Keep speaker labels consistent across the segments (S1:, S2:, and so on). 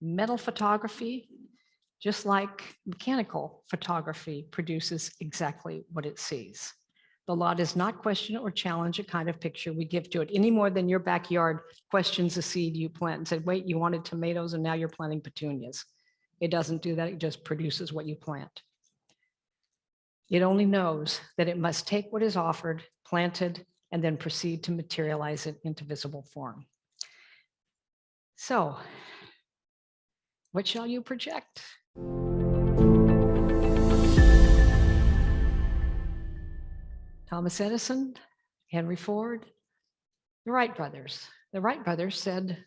S1: Metal photography, just like mechanical photography, produces exactly what it sees. The law does not question or challenge a kind of picture we give to it any more than your backyard questions a seed you plant and said, wait, you wanted tomatoes and now you're planting petunias. It doesn't do that. It just produces what you plant. It only knows that it must take what is offered, planted, and then proceed to materialize it into visible form. So, what shall you project? Thomas Edison, Henry Ford, the Wright brothers. The Wright brothers said,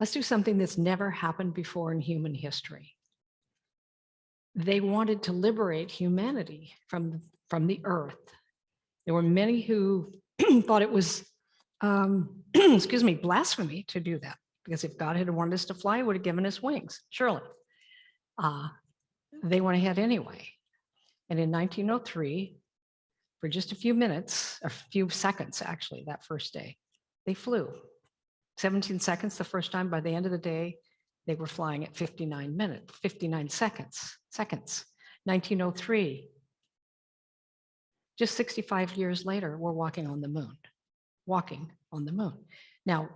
S1: let's do something that's never happened before in human history. They wanted to liberate humanity from the earth. There were many who thought it was, excuse me, blasphemy to do that, because if God had wanted us to fly, he would have given us wings, surely. They went ahead anyway. And in 1903, for just a few minutes, or a few seconds, actually, that first day, they flew. 17 seconds the first time. By the end of the day, they were flying at 59 seconds. 1903. Just 65 years later, we're walking on the moon. Now,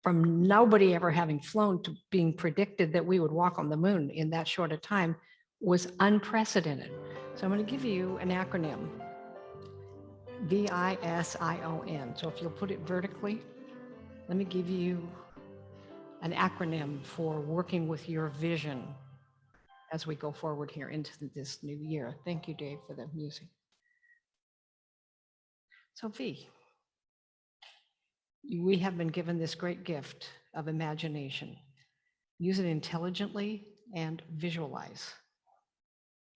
S1: from nobody ever having flown to being predicted that we would walk on the moon in that short a time was unprecedented. So I'm going to give you an acronym, V.I.S.I.O.N. So if you'll put it vertically, let me give you an acronym for working with your vision as we go forward here into this new year. Thank you, Dave, for the music. So V, we have been given this great gift of imagination. Use it intelligently and visualize.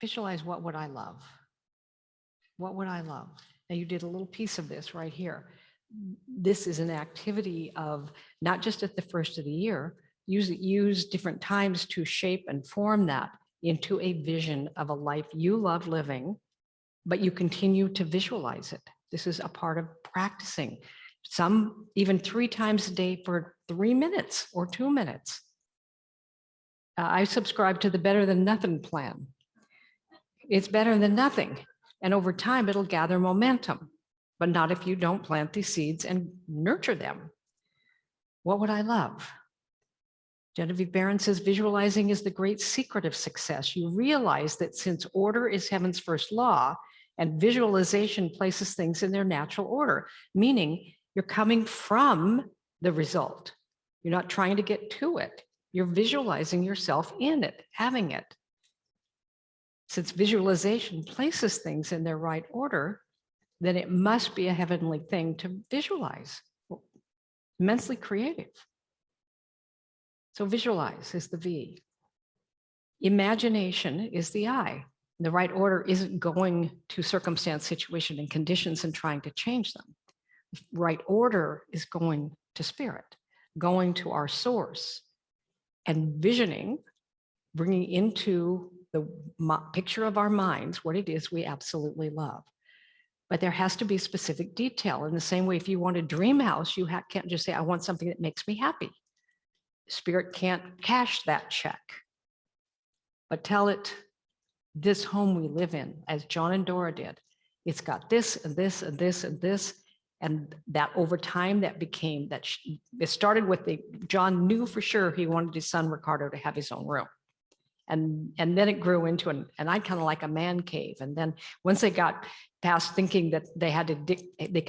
S1: Visualize, what would I love? What would I love? Now you did a little piece of this right here. This is an activity of not just at the first of the year, use different times to shape and form that into a vision of a life you love living, but you continue to visualize it. This is a part of practicing. Some even 3 times a day for 3 minutes or 2 minutes. I subscribe to the better than nothing plan. It's better than nothing. And over time, it'll gather momentum, but not if you don't plant these seeds and nurture them. What would I love? Genevieve Barron says, visualizing is the great secret of success. You realize that since order is heaven's first law, and visualization places things in their natural order, meaning you're coming from the result. You're not trying to get to it. You're visualizing yourself in it, having it. Since visualization places things in their right order, then it must be a heavenly thing to visualize. Immensely creative. So visualize is the V. Imagination is the I. The right order isn't going to circumstance, situation, and conditions and trying to change them. Right order is going to spirit, going to our source, and visioning, bringing into the picture of our minds what it is we absolutely love. But there has to be specific detail. In the same way, if you want a dream house, you can't just say, I want something that makes me happy. Spirit can't cash that check, but tell it, this home we live in, as John and Dora did, it's got this and this and this and this. And that over time that became that it started with John knew for sure he wanted his son Ricardo to have his own room. And then it grew into and I kind of like a man cave. And then once they got past thinking that they had to, they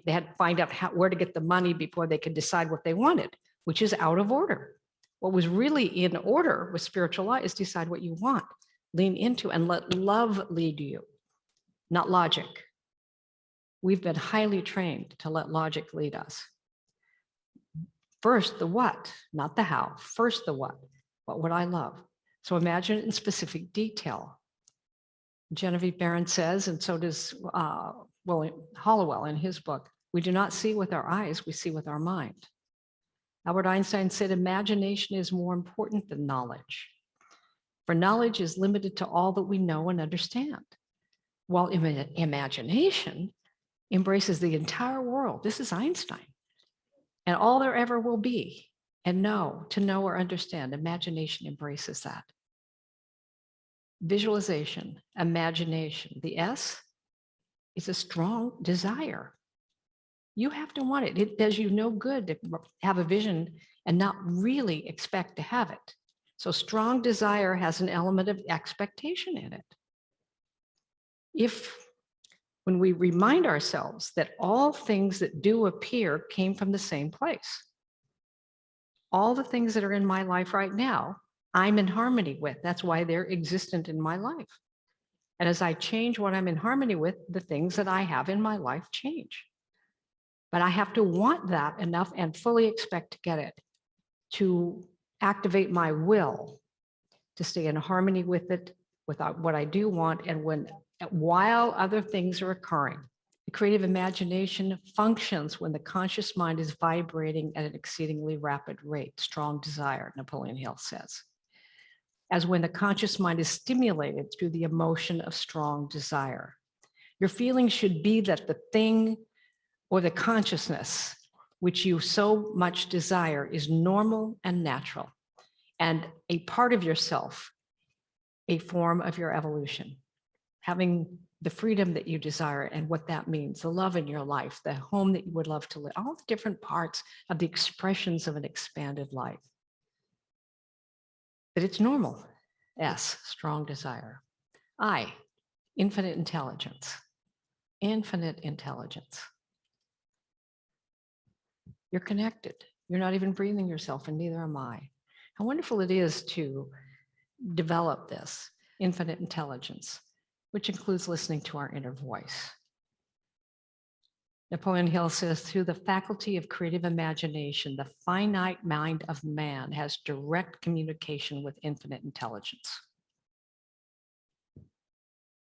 S1: had to find out where to get the money before they could decide what they wanted, which is out of order. What was really in order with spiritual law is decide what you want, lean into, and let love lead you, not logic. We've been highly trained to let logic lead us. First, the what, not the how. First, the what. What would I love? So imagine it in specific detail. Genevieve Barron says, and so does Hollowell in his book, we do not see with our eyes, we see with our mind. Albert Einstein said, imagination is more important than knowledge. For knowledge is limited to all that we know and understand, while imagination embraces the entire world. This is Einstein, and all there ever will be, And to know or understand, imagination embraces that. Visualization, imagination. The S is a strong desire. You have to want it. It does you no good to have a vision and not really expect to have it. So strong desire has an element of expectation in it. When we remind ourselves that all things that do appear came from the same place, all the things that are in my life right now, I'm in harmony with. That's why they're existent in my life. And as I change what I'm in harmony with, the things that I have in my life change. But I have to want that enough and fully expect to get it, to activate my will, to stay in harmony with it, without what I do want, and while other things are occurring. The creative imagination functions when the conscious mind is vibrating at an exceedingly rapid rate, strong desire, Napoleon Hill says, as when the conscious mind is stimulated through the emotion of strong desire. Your feeling should be that the thing or the consciousness which you so much desire is normal and natural, and a part of yourself, a form of your evolution. Having the freedom that you desire and what that means, the love in your life, the home that you would love to live, all the different parts of the expressions of an expanded life. But it's normal. S, strong desire. I, infinite intelligence. Infinite intelligence. You're connected. You're not even breathing yourself, and neither am I. How wonderful it is to develop this infinite intelligence, which includes listening to our inner voice. Napoleon Hill says, through the faculty of creative imagination, the finite mind of man has direct communication with infinite intelligence.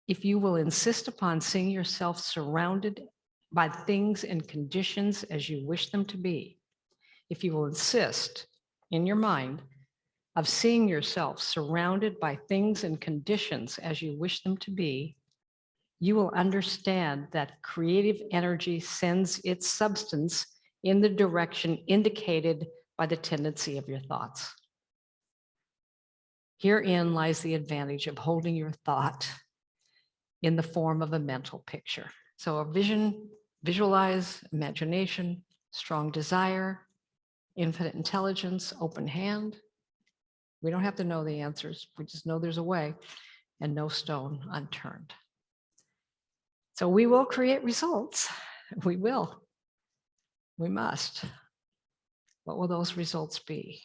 S1: If you will insist upon seeing yourself surrounded by things and conditions as you wish them to be, if you will insist in your mind of seeing yourself surrounded by things and conditions as you wish them to be, you will understand that creative energy sends its substance in the direction indicated by the tendency of your thoughts. Herein lies the advantage of holding your thought in the form of a mental picture. So a vision, visualize, imagination, strong desire, infinite intelligence, open hand. We don't have to know the answers. We just know there's a way, and no stone unturned. So we will create results. We will. We must. What will those results be?